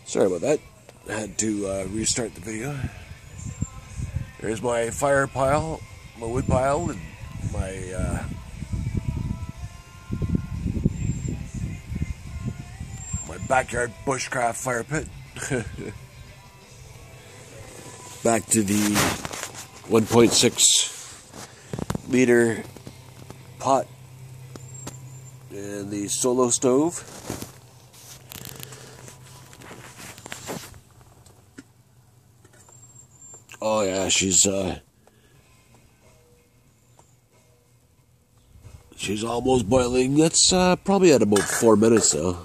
Sorry about that. I had to restart the video. There's my fire pile, my wood pile, and my my backyard bushcraft fire pit. Back to the 1.6 liter pot and the solo stove. Oh yeah, she's almost boiling. That's probably at about 4 minutes now.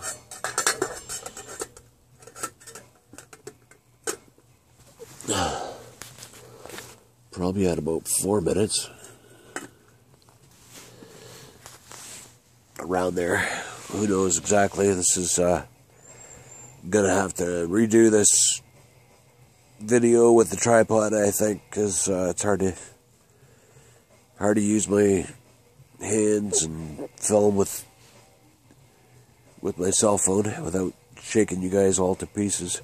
Probably at about 4 minutes. Around there. Who knows exactly. This is gonna have to redo this video with the tripod, I think, because it's hard to use my hands and film with my cell phone without shaking you guys all to pieces.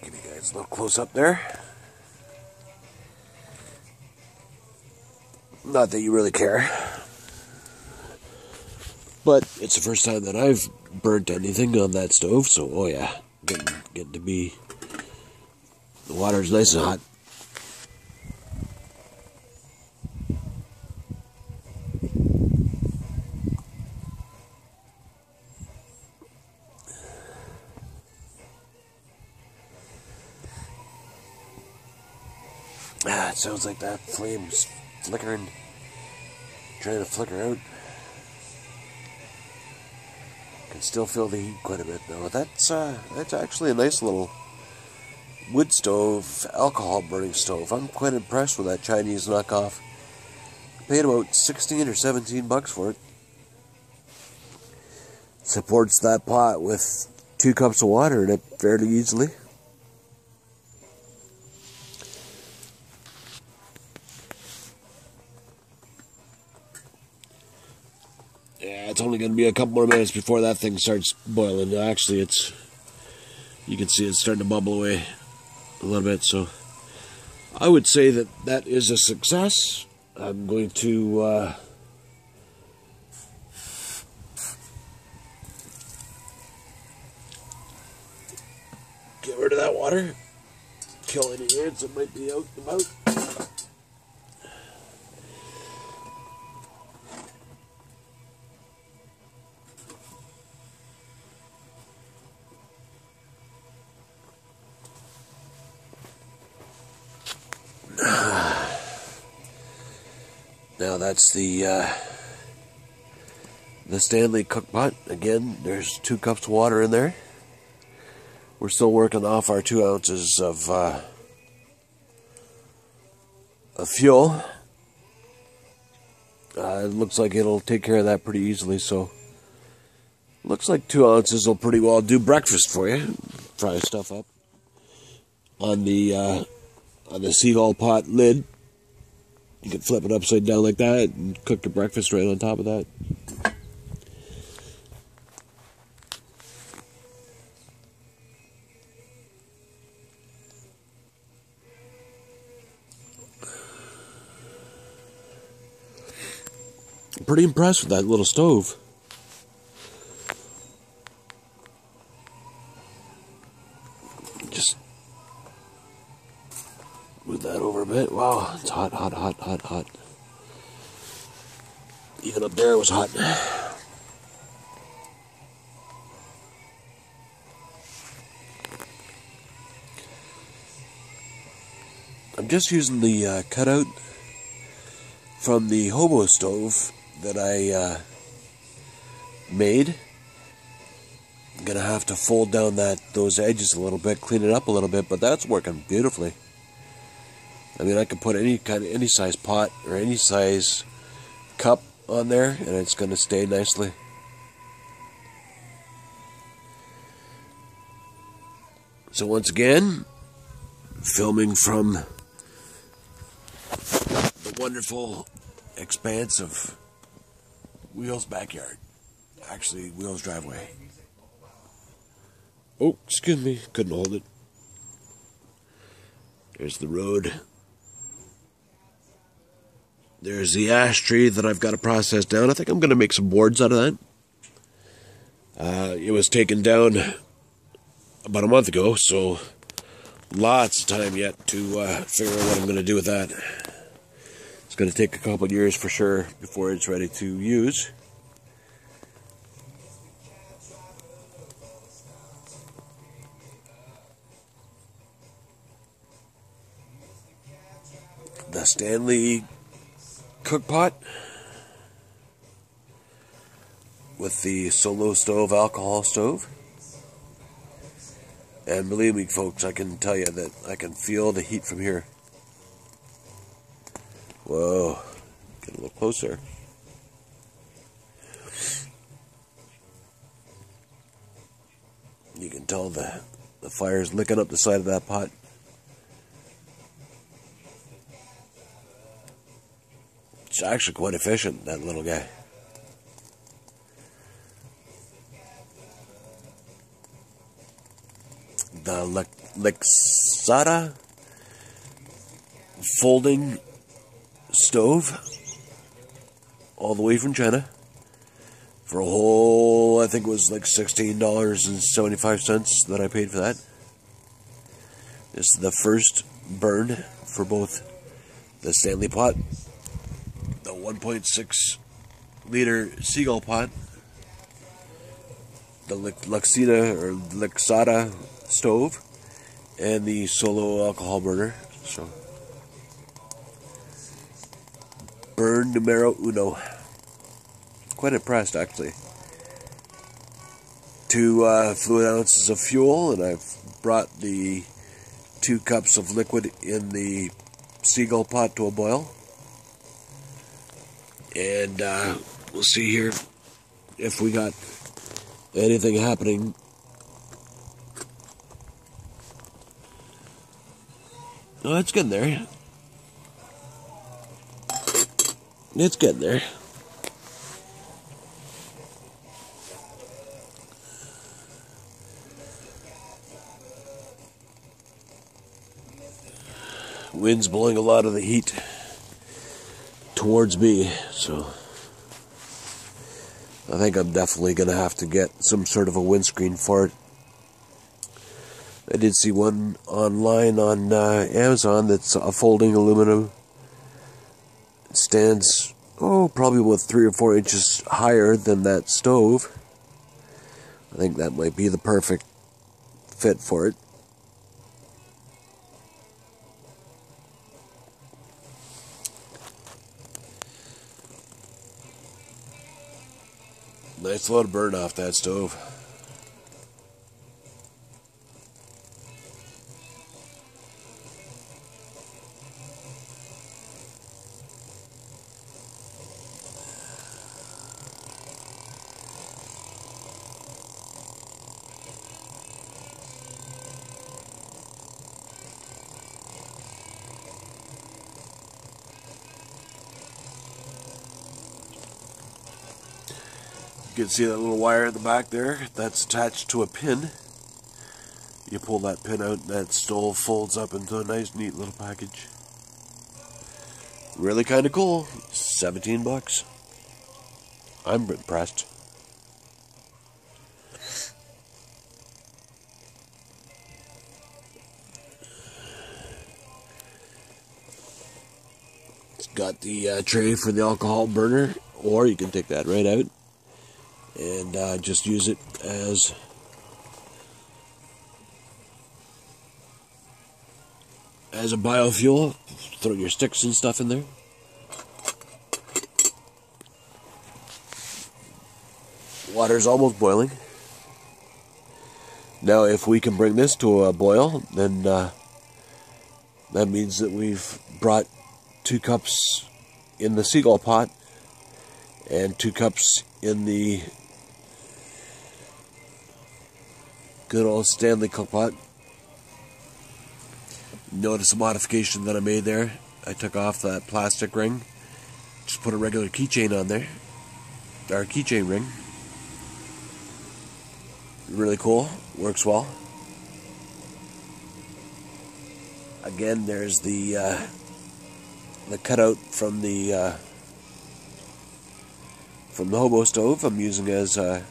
Give you guys a little close up there. Not that you really care, but it's the first time that I've burnt anything on that stove, so oh yeah, getting to be, the water's nice and hot. It sounds like that flame's flickering, trying to flicker out. Can still feel the heat quite a bit though. That's actually a nice little wood stove, alcohol burning stove. I'm quite impressed with that Chinese knockoff. I paid about 16 or 17 bucks for it. Supports that pot with 2 cups of water in it fairly easily. Yeah, it's only going to be a couple more minutes before that thing starts boiling. Actually, you can see it's starting to bubble away a little bit, so I would say that is a success. I'm going to get rid of that water, kill any ants that might be out and about. Now that's the Stanley cook pot. Again, there's 2 cups of water in there. We're still working off our 2 ounces of fuel. It looks like it'll take care of that pretty easily. So, looks like 2 ounces will pretty well do breakfast for you. Fry stuff up on the Seagull pot lid. You can flip it upside down like that and cook your breakfast right on top of that. I'm pretty impressed with that little stove. Just move that over a bit. Wow, it's hot, hot, hot, hot, hot. Even up there it was hot. I'm just using the cutout from the hobo stove that I made. I'm gonna have to fold down those edges a little bit, clean it up a little bit, but that's working beautifully. I mean, I can put any size pot or any size cup on there, and it's gonna stay nicely. So once again, filming from the wonderful expanse of Wheel's backyard. Actually, Wheel's driveway. Oh, excuse me, couldn't hold it. There's the road. There's the ash tree that I've got to process down. I think I'm going to make some boards out of that. It was taken down about a month ago, so lots of time yet to figure out what I'm going to do with that. It's going to take a couple of years for sure before it's ready to use. The Stanley cook pot with the solo stove alcohol stove. And believe me, folks, I can tell you that I can feel the heat from here. Whoa, get a little closer. You can tell the fire's licking up the side of that pot. It's actually quite efficient, that little guy. The litre folding stove, all the way from China, for a whole, I think it was like $16.75 that I paid for that. This is the first burn for both the Stanley pot, the 1.6 liter Seagull pot, the litre stove, and the solo alcohol burner. So, burn numero uno. Quite impressed, actually. 2 fluid ounces of fuel, and I've brought the 2 cups of liquid in the Seagull pot to a boil. And we'll see here if we got anything happening. Oh, it's getting there. It's getting there. Wind's blowing a lot of the heat towards me, so I think I'm definitely going to have to get some sort of a windscreen for it. I did see one online on Amazon that's a folding aluminum. It stands, probably about 3 or 4 inches higher than that stove. I think that might be the perfect fit for it. Nice lot of burn off that stove. You can see that little wire at the back there. That's attached to a pin. You pull that pin out and that stove folds up into a nice neat little package. Really kind of cool. $17. I'm impressed. It's got the tray for the alcohol burner, or you can take that right out and just use it as a biofuel. Throw your sticks and stuff in there. Water's almost boiling. Now if we can bring this to a boil, then that means that we've brought 2 cups in the Seagull pot and 2 cups in the good old Stanley cook pot. Notice a modification that I made there. I took off that plastic ring, just put a regular keychain on there, or keychain ring. Really cool, works well. Again, there's the cutout from the hobo stove. I'm using as a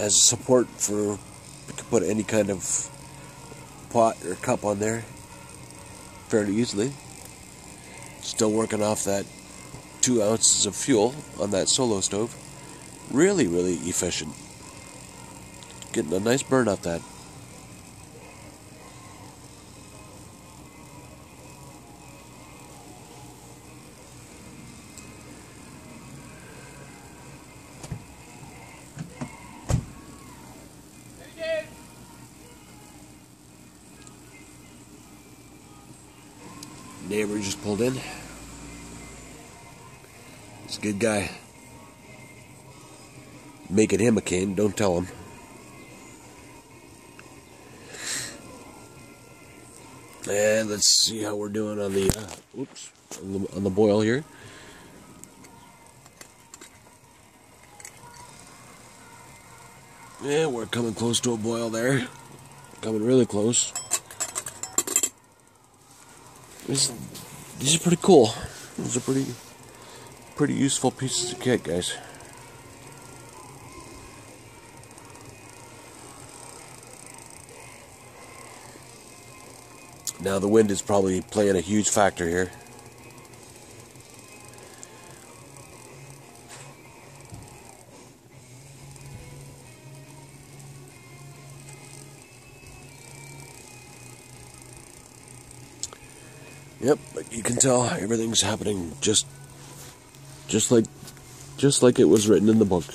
support for, you can put any kind of pot or cup on there fairly easily. Still working off that 2 ounces of fuel on that solo stove. Really, really efficient. Getting a nice burn off that. Neighbor just pulled in. He's a good guy. Making him a cane, don't tell him. And let's see how we're doing on the on the boil here. Yeah, we're coming close to a boil there. Coming really close. These are pretty cool. These are pretty useful pieces of kit, guys. Now the wind is probably playing a huge factor here. Yep, but you can tell everything's happening just like it was written in the book.